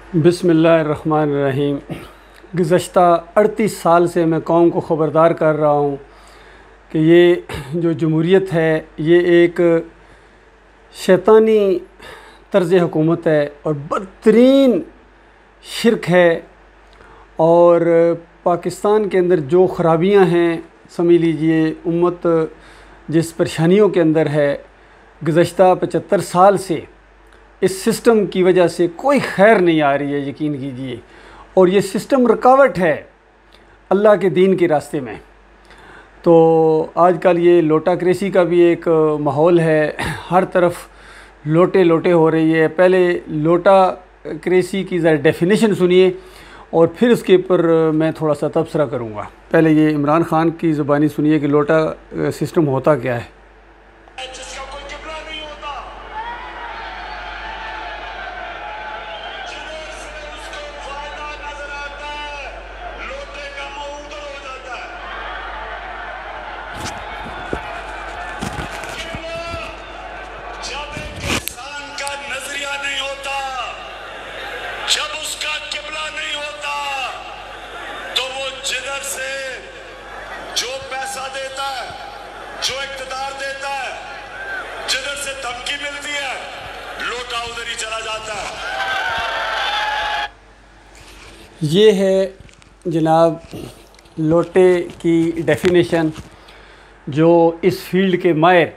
बिस्मिल्लाहिर्रहमानिर्रहीम। गुज़श्ता 38 साल से मैं कौम को ख़बरदार कर रहा हूँ कि ये जो जमहूरियत है ये एक शैतानी तर्ज़ हुकूमत है और बदतरीन शिरक है। और पाकिस्तान के अंदर जो ख़राबियाँ हैं, समझ लीजिए उम्मत जिस परेशानियों के अंदर है, गुज़श्ता 75 साल से इस सिस्टम की वजह से कोई खैर नहीं आ रही है, यकीन कीजिए। और ये सिस्टम रुकावट है अल्लाह के दीन के रास्ते में। तो आजकल ये लोटाक्रेसी का भी एक माहौल है, हर तरफ लोटे लोटे हो रही है। पहले लोटाक्रेसी की ज़रा डेफिनेशन सुनिए और फिर उसके ऊपर मैं थोड़ा सा तबसरा करूँगा। पहले ये इमरान ख़ान की ज़ुबानी सुनिए कि लोटा सिस्टम होता क्या है। जब उसका किबला नहीं होता तो वो जिधर से जो पैसा देता है, जो इक़्तिदार देता है, जिधर से धमकी मिलती है, लोटा उधर ही चला जाता है। ये है जनाब लोटे की डेफिनेशन जो इस फील्ड के माहिर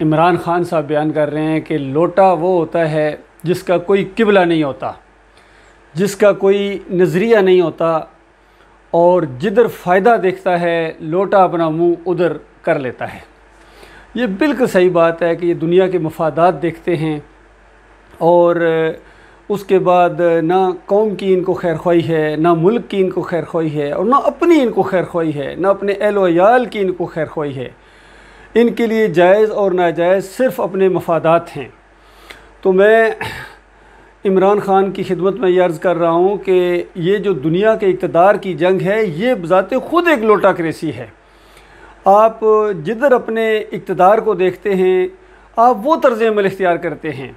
इमरान ख़ान साहब बयान कर रहे हैं कि लोटा वो होता है जिसका कोई किबला नहीं होता, जिसका कोई नज़रिया नहीं होता और जिधर फ़ायदा देखता है लोटा अपना मुंह उधर कर लेता है। ये बिल्कुल सही बात है कि ये दुनिया के मफादात देखते हैं और उसके बाद ना कौम की इनको खैर ख्वाही है, ना मुल्क की इनको खैर ख्वाही है और ना अपनी इनको खैर ख्वाही है, ना अपने अहल व अयाल की इनको खैर ख्वाही है। इनके लिए जायज़ और नाजायज़ सिर्फ़ अपने मफादात हैं। तो मैं इमरान ख़ान की खिदमत में ये अर्ज़ कर रहा हूँ कि ये जो दुनिया के इक़्तिदार की जंग है ये बज़ाते ख़ुद एक लोटाक्रेसी है। आप जिधर अपने इक़्तिदार को देखते हैं आप वो तर्ज़ अमल इख्तियार करते हैं।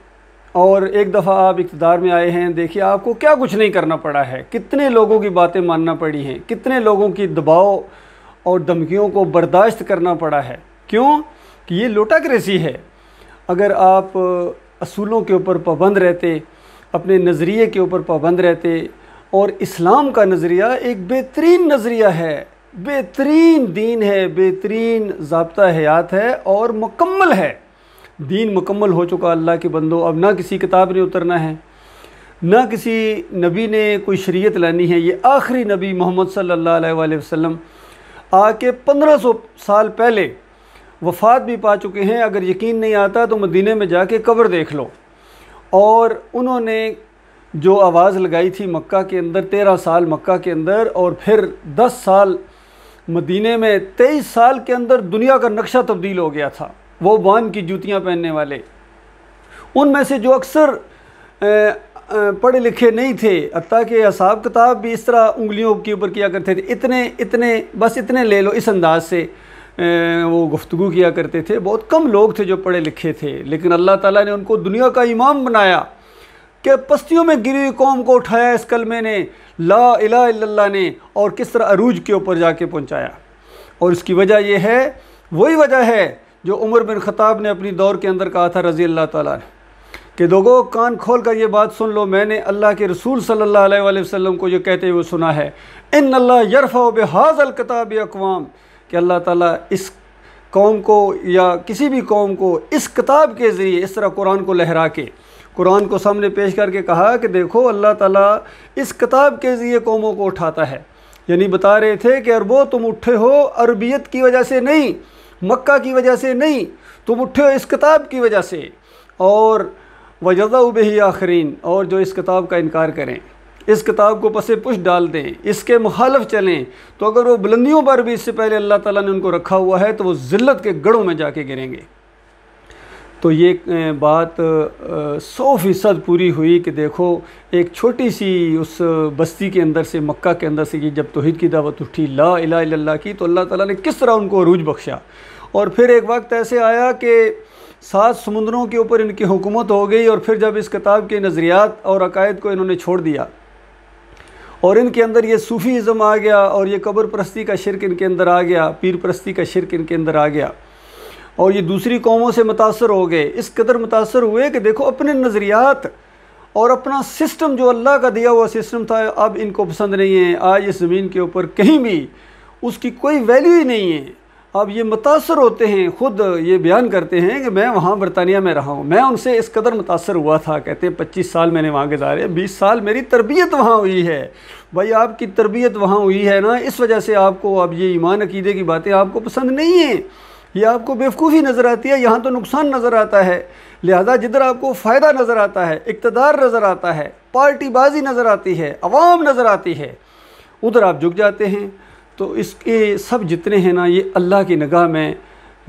और एक दफ़ा आप इक़्तिदार में आए हैं, देखिए आपको क्या कुछ नहीं करना पड़ा है, कितने लोगों की बातें मानना पड़ी हैं, कितने लोगों की दबाव और धमकियों को बर्दाश्त करना पड़ा है। क्यों कि ये लोटाक्रेसी है। अगर आप असूलों के ऊपर पाबंद रहते, अपने नज़रिए के ऊपर पाबंद रहते, और इस्लाम का नज़रिया एक बेहतरीन नज़रिया है, बेहतरीन दीन है, बेहतरीन ज़ाब्ता हयात है और मुकम्मल है। दीन मुकम्मल हो चुका अल्लाह के बंदो। अब ना किसी किताब ने उतरना है, ना किसी नबी ने कोई शरीयत लानी है। ये आखिरी नबी मोहम्मद सल्लल्लाहु अलैहि वसल्लम आके 1500 साल पहले वफ़ात भी पा चुके हैं। अगर यकीन नहीं आता तो मदीने में जाके कब्र देख लो। और उन्होंने जो आवाज़ लगाई थी मक्का के अंदर, 13 साल मक्का के अंदर और फिर 10 साल मदीने में, 23 साल के अंदर दुनिया का नक्शा तब्दील हो गया था। वो बान की जूतियाँ पहनने वाले, उनमें से जो अक्सर पढ़े लिखे नहीं थे, हत्ता कि हिसाब किताब भी इस तरह उंगलियों के ऊपर किया करते थे, इतने इतने बस इतने ले लो, इस अंदाज से वो गुफ्तगू किया करते थे। बहुत कम लोग थे जो पढ़े लिखे थे, लेकिन अल्लाह ताला ने उनको दुनिया का इमाम बनाया कि पस्तियों में गिरी हुई कौम को उठाया इस कलमे ने, ला इलाहा इल्लल्लाह ने, और किस तरह अरूज के ऊपर जाके पहुंचाया। और इसकी वजह यह है, वही वजह है जो उमर बिन ख़त्ताब ने अपनी दौर के अंदर कहा था रज़ी अल्लाह ताला कि लोगों कान खोल कर ये बात सुन लो, मैंने अल्लाह के रसूल सल्लल्लाहु अलैहि वसल्लम को ये कहते हुए सुना है, इन्नल्लाह यरफ़अ बिहाज़ल किताबि अक़वाम, कि अल्लाह ताला इस कौम को या किसी भी कौम को इस किताब के ज़रिए इस तरह कुरान को लहरा के, कुरान को सामने पेश करके कहा कि देखो अल्लाह ताला इस किताब के ज़रिए कौमों को उठाता है। यानी बता रहे थे कि अरबो तुम उठे हो अरबियत की वजह से नहीं, मक्का की वजह से नहीं, तुम उठे हो इस किताब की वजह से। और वजज़उ बिही आखरीन, और जो इस किताब का इनकार करें, इस किताब को पसे पुश डाल दें, इसके मुखालफ चलें, तो अगर वो बुलंदियों पर भी इससे पहले अल्लाह ताला ने उनको रखा हुआ है तो वो ज़िल्लत के गढ़ों में जाके गिरेंगे। तो ये बात 100% पूरी हुई कि देखो एक छोटी सी उस बस्ती के अंदर से, मक्का के अंदर से ये जब तौहीद की दावत उठी, ला इलाहा इल्लल्लाह की, तो अल्लाह ताला ने किस तरह उनको अरूज बख्शा। और फिर एक वक्त ऐसे आया कि 7 समुंदरों के ऊपर इनकी हुकूमत हो गई। और फिर जब इस किताब के नज़रियात और अकायद को इन्होंने छोड़ दिया और इनके अंदर ये सूफ़ीज़म आ गया और ये कब्र परस्ती का शिरक इनके अंदर आ गया, पीर परस्ती का शिरक इनके अंदर आ गया और ये दूसरी कौमों से मुतासर हो गए। इस कदर मुतासर हुए कि देखो अपने नज़रियात और अपना सिस्टम जो अल्लाह का दिया हुआ सिस्टम था अब इनको पसंद नहीं है। आज इस ज़मीन के ऊपर कहीं भी उसकी कोई वैल्यू ही नहीं है। अब ये मुतासर होते हैं, ख़ुद ये बयान करते हैं कि मैं वहाँ बरतानिया में रहा हूँ, मैं उनसे इस कदर मुतासर हुआ था। कहते हैं 25 साल मैंने वहाँ गुजारे, 20 साल मेरी तरबियत वहाँ हुई है। भाई आपकी तरबियत वहाँ हुई है ना, इस वजह से आपको अब ये ईमान अकीदे की बातें आपको पसंद नहीं है, ये आपको बेवकूफ़ी नज़र आती है, यहाँ तो नुकसान नज़र आता है। लिहाजा जिधर आपको फ़ायदा नज़र आता है, इक़्तिदार नज़र आता है, पार्टीबाजी नज़र आती है, अवाम नज़र आती है, उधर आप झुक जाते हैं। तो इसके सब जितने हैं ना, ये अल्लाह की निगाह में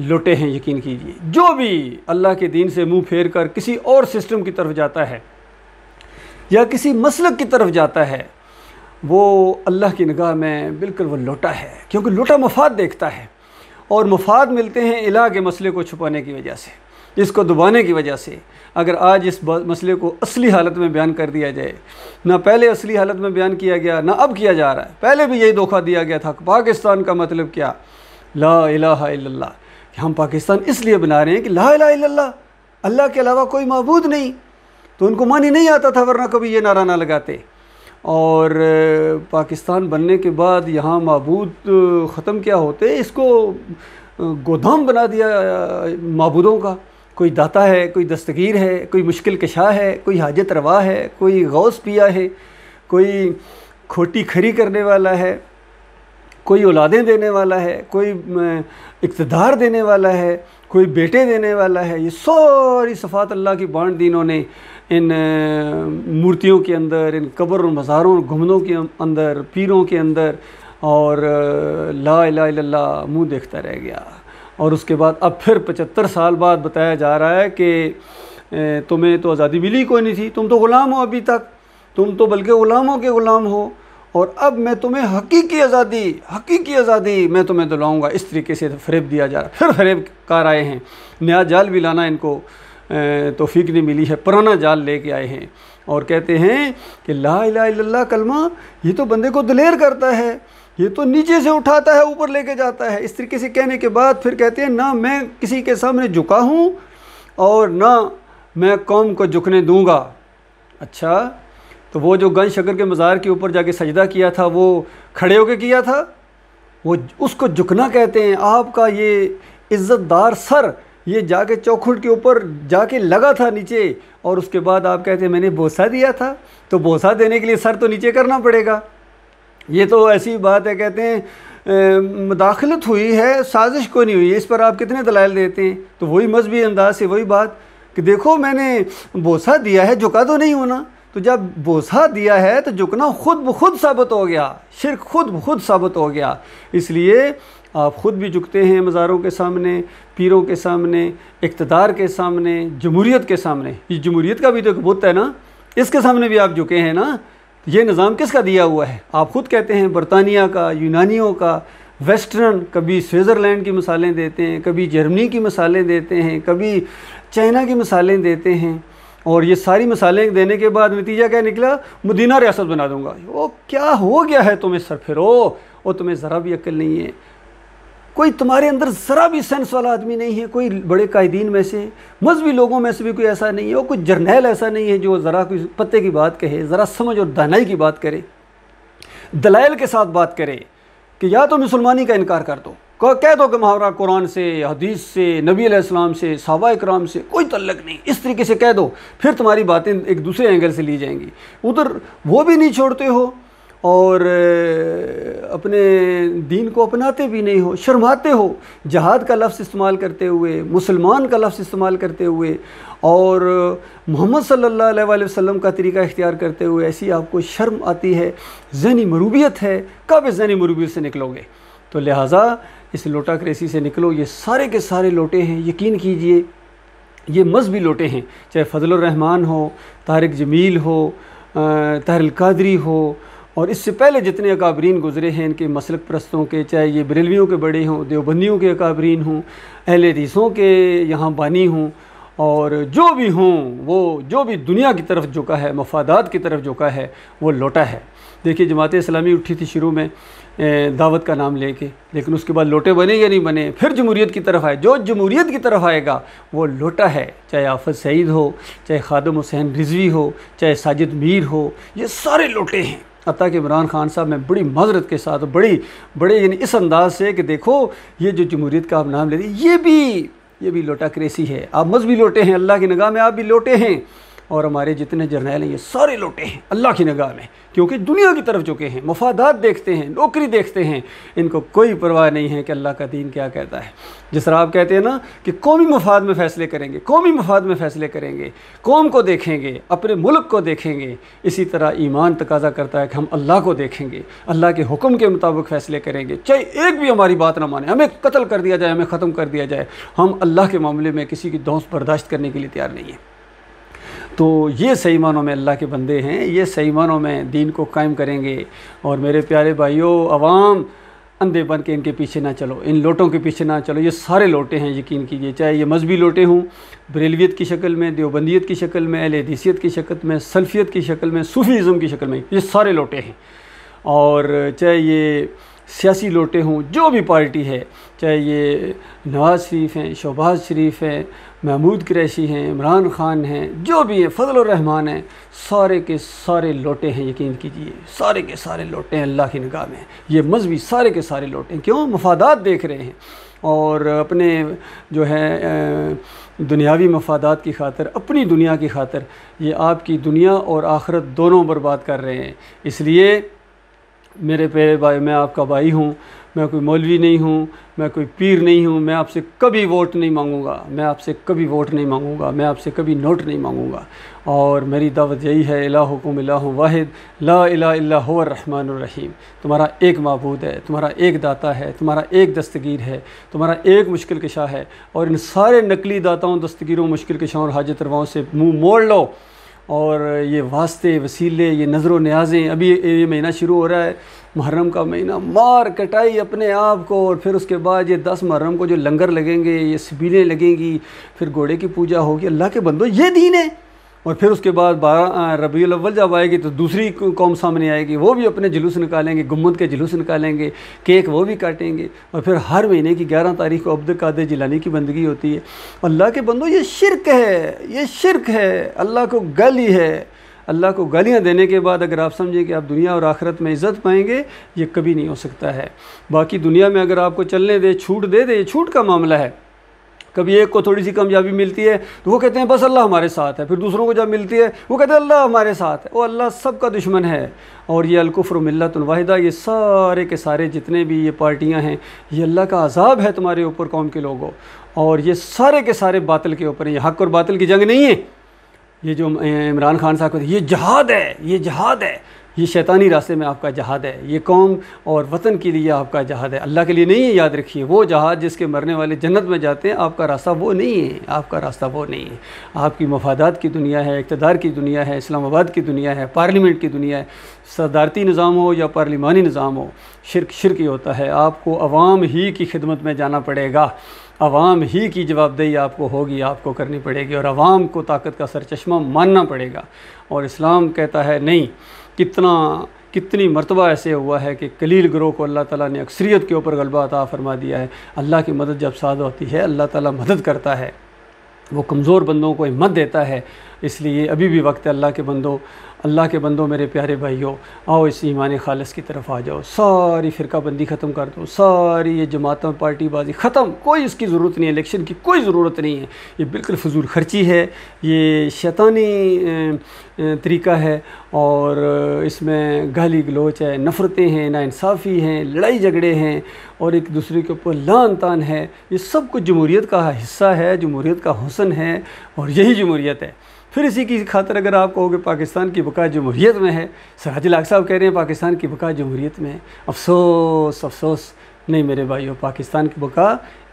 लुटे हैं। यकीन कीजिए, जो भी अल्लाह के दीन से मुंह फेर कर किसी और सिस्टम की तरफ जाता है या किसी मसलक की तरफ जाता है, वो अल्लाह की निगाह में बिल्कुल वो लोटा है, क्योंकि लोटा मफाद देखता है और मफाद मिलते हैं इलाह के मसले को छुपाने की वजह से, इसको दबाने की वजह से। अगर आज इस मसले को असली हालत में बयान कर दिया जाए, ना पहले असली हालत में बयान किया गया ना अब किया जा रहा है, पहले भी यही धोखा दिया गया था। पाकिस्तान का मतलब क्या, ला इलाहा इल्लल्लाह। हम पाकिस्तान इसलिए बना रहे हैं कि ला इलाहा इल्लल्लाह, अल्लाह के अलावा कोई माबूद नहीं। तो उनको मानी नहीं आता था, वरना कभी ये नारा ना लगाते। और पाकिस्तान बनने के बाद यहाँ माबूद ख़त्म क्या होते, इसको गोदाम बना दिया माबूदों का। कोई दाता है, कोई दस्तगीर है, कोई मुश्किल कशा है, कोई हाजत रवा है, कोई गौस पिया है, कोई खोटी खरी करने वाला है, कोई औलादें देने वाला है, कोई इक़्तिदार देने वाला है, कोई बेटे देने वाला है। ये सारी सफ़ात अल्लाह की बांट दी इन्होंने इन मूर्तियों के अंदर, इन कब्र और मज़ारों और गुम्बदों के अंदर, पीरों के अंदर। और ला इलाहा इल्लल्लाह मुँह देखता रह गया। और उसके बाद अब फिर 75 साल बाद बताया जा रहा है कि तुम्हें तो आज़ादी मिली कोई नहीं थी, तुम तो ग़ुलाम हो अभी तक, तुम तो बल्कि ग़ुलामों के ग़ुलाम हो, और अब मैं तुम्हें हकीकी आज़ादी मैं तुम्हें दिलाऊंगा। इस तरीके से फ़रेब दिया जा रहा है। फिर फ़रेब कार आए हैं, नया जाल भी लाना इनको तौफीक नहीं मिली है, पुराना जाल लेके आए हैं और कहते हैं कि ला इलाहा इल्लल्लाह कलमा ये तो बंदे को दिलेर करता है, ये तो नीचे से उठाता है ऊपर लेके जाता है। इस तरीके से कहने के बाद फिर कहते हैं ना मैं किसी के सामने झुका हूँ और ना मैं कौम को झुकने दूंगा। अच्छा, तो वो जो गंज शकर के मज़ार के ऊपर जाके सजदा किया था वो खड़े होके किया था, वो उसको झुकना कहते हैं। आपका ये इज़्ज़तदार सर ये जाके चौखुट के ऊपर जाके लगा था नीचे, और उसके बाद आप कहते हैं मैंने बोसा दिया था। तो बोसा देने के लिए सर तो नीचे करना पड़ेगा। ये तो ऐसी बात है, कहते हैं मुदाखलत हुई है, साजिश को नहीं हुई है। इस पर आप कितने दलाइल देते हैं। तो वही मजहबी अंदाज से वही बात कि देखो मैंने बोसा दिया है, झुका तो नहीं होना। तो जब बोसा दिया है तो झुकना खुद ब खुद साबित हो गया, शिर्क खुद ब खुद साबित हो गया। इसलिए आप ख़ुद भी झुकते हैं मज़ारों के सामने, पीरों के सामने, इक़्तिदार के सामने, जमहूरियत के सामने। ये जमहूरियत का भी तो एक बुत है ना, इसके सामने भी आप झुके हैं ना। ये निज़ाम किसका दिया हुआ है? आप ख़ुद कहते हैं बरतानिया का, यूनानियों का, वेस्टर्न। कभी स्विट्ज़रलैंड की मिसालें देते हैं, कभी जर्मनी की मिसालें देते हैं, कभी चाइना की मिसालें देते हैं। और ये सारी मिसालें देने के बाद नतीजा क्या निकला? मदीना रियासत बना दूंगा। वो क्या हो गया है तुम्हें सरफिरो, और तुम्हें ज़रा भी अक्ल नहीं है, कोई तुम्हारे अंदर ज़रा भी सेंस वाला आदमी नहीं है। कोई बड़े कायदीन में से, मजहबी लोगों में से भी कोई ऐसा नहीं है, वो कोई जर्नैल ऐसा नहीं है जो ज़रा कोई पत्ते की बात कहे, ज़रा समझ और दानाई की बात करे, दलाइल के साथ बात करे कि या तो मुसलमानी का इनकार कर दो, कह दो कि हमारा कुरान से, हदीस से, नबी अलैहिस्सलाम से, सहाबा इकराम से कोई तल्लक नहीं, इस तरीके से कह दो, फिर तुम्हारी बातें एक दूसरे एंगल से ली जाएंगी। उधर वो भी नहीं छोड़ते हो और अपने दीन को अपनाते भी नहीं हो, शर्माते हो जहाद का लफ्ज़ इस्तेमाल करते हुए, मुसलमान का लफ्ज़ इस्तेमाल करते हुए, और मोहम्मद सल्लल्लाहु अलैहि वसल्लम का तरीका इख्तियार करते हुए। ऐसी आपको शर्म आती है, ज़हनी मरूबियत है। कब इस ज़हनी मरूबियत से निकलोगे? तो लिहाजा इस लोटा क्रेसी से निकलो। ये सारे के सारे लोटे हैं, यकीन कीजिए ये मजहबी लोटे हैं, चाहे फजलुर रहमान हो, तारिक जमील हो, ताहिर कादरी हो, और इससे पहले जितने अकाबरीन गुज़रे हैं इनके मसलक परस्तों के, चाहे ये बरेलवियों के बड़े हों, देवबंदियों के अकाबरीन हों, अहले हदीसों के यहाँ बानी हों, और जो भी हों, वो जो भी दुनिया की तरफ झुका है, मफादात की तरफ झुका है, वो लौटा है। देखिए जमात इस्लामी उठी थी शुरू में दावत का नाम लेके, लेकिन उसके बाद लोटे बने या नहीं बने, फिर जमहूरियत की तरफ आए। जो जमहूरियत की तरफ आएगा वो लोटा है, चाहे आफत सईद हो, चाहे खादम हुसैन रिजवी हो, चाहे साजिद मीर हो, ये सारे लोटे हैं। हत्ता कि इमरान खान साहब में बड़ी माजरत के साथ बड़े यानी इस अंदाज से कि देखो ये जो जमहूरियत का आप नाम लेते ये भी लोटा क्रेसी है। आप मजहबी लोटे हैं, अल्लाह की निगाह में आप भी लोटे हैं, और हमारे जितने जर्नैल हैं ये सारे लोटे हैं अल्लाह की निगाह में, क्योंकि दुनिया की तरफ झुके हैं, मफादात देखते हैं, नौकरी देखते हैं, इनको कोई परवाह नहीं है कि अल्लाह का दीन क्या कहता है। जिस तरह आप कहते हैं ना कि कौमी मफाद में फ़ैसले करेंगे, कौमी मफाद में फ़ैसले करेंगे, कौम को देखेंगे, अपने मुल्क को देखेंगे, इसी तरह ईमान तकाजा करता है कि हम अल्लाह को देखेंगे, अल्लाह के हुक्म के मुताबिक फ़ैसले करेंगे। चाहे एक भी हमारी बात ना माने, हमें कत्ल कर दिया जाए, हमें ख़त्म कर दिया जाए, हम अल्लाह के मामले में किसी की दौस बर्दाश्त करने के लिए तैयार नहीं है। तो ये सही मानों में अल्लाह के बंदे हैं, ये सही मानों में दीन को कायम करेंगे। और मेरे प्यारे भाइयों, अवाम अंधे बन के इनके पीछे ना चलो, इन लोटों के पीछे ना चलो। ये सारे लोटे हैं, यकीन कीजिए, चाहे ये मजहबी लोटे हों बरेलवियत की शक्ल में, देवबंदियत की शक्ल में, अहले हदीसियत की शक्ल में, सल्फियत की शक्ल में, सूफीज़म की शक्ल में, ये सारे लोटे हैं। और चाहे ये सियासी लोटे हों, जो भी पार्टी है, चाहे ये नवाज़ शरीफ हैं, शहबाज शरीफ हैं, महमूद कुरैशी हैं, इमरान खान हैं, जो भी हैं, फजल रहमान हैं, सारे के सारे लोटे हैं। यकीन कीजिए सारे के सारे लोटे हैं अल्लाह की निगाह में। ये मजहबी सारे के सारे लोटे हैं। क्यों? मफादात देख रहे हैं, और अपने जो है दुनियावी मफादात की खातर, अपनी दुनिया की खातर ये आपकी दुनिया और आखिरत दोनों बर्बाद कर रहे हैं। इसलिए मेरे प्यारे भाई, मैं आपका भाई हूँ, मैं कोई मौलवी नहीं हूँ, मैं कोई पीर नहीं हूँ, मैं आपसे कभी वोट नहीं मांगूँगा, मैं आपसे कभी वोट नहीं मांगूँगा, मैं आपसे कभी नोट नहीं मांगूँगा। और मेरी दावत यही है, इलाहुकुम इलाहु वाहिद ला इलाहा इल्ला हुवर रहमानुर रहीम। तुम्हारा एक माबूद है, तुम्हारा एक दाता है, तुम्हारा एक दस्तगीर है, तुम्हारा एक मुश्किल कशा है। और इन सारे नकली दाताओं, दस्तगीरों, मुश्किल कशाओं और हाजत रवाओं से मुँह मोड़ लो। और ये वास्ते, वसीले, ये नज़र न्याज़ें, अभी ये महीना शुरू हो रहा है, मुहर्रम का महीना, मार कटाई अपने आप को। और फिर उसके बाद ये 10 मुहर्रम को जो लंगर लगेंगे, ये सबीलें लगेंगी, फिर घोड़े की पूजा होगी। अल्लाह के बंदो, ये दीन है। और फिर उसके बाद 12 रबीउल अव्वल जब आएगी तो दूसरी कौम सामने आएगी, वो भी अपने जुलूस निकालेंगे, गुम्मत के जुलूस निकालेंगे, केक वो भी काटेंगे। और फिर हर महीने की 11 तारीख को अब्दुल कादिर जिलानी की बंदगी होती है। अल्लाह के बंदो, ये शिरक है, ये शिरक है, अल्लाह को गाली है। अल्लाह को गालियाँ देने के बाद अगर आप समझें कि आप दुनिया और आखिरत में इज़्ज़त पाएंगे, ये कभी नहीं हो सकता है। बाकी दुनिया में अगर आपको चलने दे, छूट दे दे, ये छूट का मामला है। कभी एक को थोड़ी सी कामयाबी मिलती है तो वो कहते हैं बस अल्लाह हमारे साथ है, फिर दूसरों को जब मिलती है वो कहते हैं अल्लाह हमारे साथ है। वो अल्लाह सबका दुश्मन है। और ये अलकुफ्र मिल्लतुन वाहिदा, ये सारे के सारे जितने भी ये पार्टियां हैं, ये अल्लाह का अजाब है तुम्हारे ऊपर कौम के लोगों। और ये सारे के सारे बातिल के ऊपर, ये हक़ और बातिल की जंग नहीं है। ये जो इमरान खान साहब कहते हैं ये जहाद है, ये जहाद है, ये शैतानी रास्ते में आपका जहाद है, ये कौम और वतन के लिए आपका जहाद है, अल्लाह के लिए नहीं है। याद रखिए, वो जहाद जिसके मरने वाले जन्नत में जाते हैं, आपका रास्ता वो नहीं है, आपका रास्ता वो नहीं है। आपकी मफादात की दुनिया है, इक़्तिदार की दुनिया है, इस्लामाबाद की दुनिया है, पार्लियामेंट की दुनिया है। सदारती निज़ाम हो या पार्लिमानी निज़ाम हो, शिरक ही होता है। आपको अवाम ही की खिदमत में जाना पड़ेगा, अवाम ही की जवाबदेही आपको होगी, आपको करनी पड़ेगी, और अवाम को ताकत का सरचश्मा मानना पड़ेगा। और इस्लाम कहता है नहीं, कितनी मर्तबा ऐसे हुआ है कि कलील गिरोह को अल्लाह ताला ने अक्सरियत के ऊपर गलबा अता फरमा दिया है। अल्लाह की मदद जब साद होती है, अल्लाह ताला मदद करता है, वो कमज़ोर बंदों को हिम्मत देता है। इसलिए अभी भी वक्त है, अल्लाह के बंदों मेरे प्यारे भाइयों, आओ इस ईमान खालिस की तरफ आ जाओ। सारी फ़िरका बंदी ख़त्म कर दो, सारी ये जमातों पार्टीबाजी ख़त्म, कोई इसकी ज़रूरत नहीं है, इलेक्शन की कोई ज़रूरत नहीं है। ये बिल्कुल फजूल खर्ची है, ये शैतानी तरीका है, और इसमें गाली गलोच है, नफ़रतें हैं, नाइंसाफ़ी हैं, लड़ाई झगड़े हैं, और एक दूसरे के ऊपर लान तान है। ये सब कुछ जमहूरियत का हिस्सा है, जमहूरियत का हुस्न है, और यही जमहूरियत है। फिर इसी की खातर अगर आप कहोगे पाकिस्तान की बका जमहूरियत में है, सराजुल हक साहब कह रहे हैं पाकिस्तान की बका जमहूरियत में है, अफसोस अफसोस। नहीं मेरे भाइयों, पाकिस्तान की बका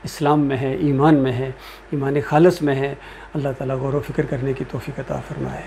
इस्लाम में है, ईमान में है, ईमान खालिस में है। अल्लाह ताला गौर व फिक्र करने की तौफीक अता फरमाए।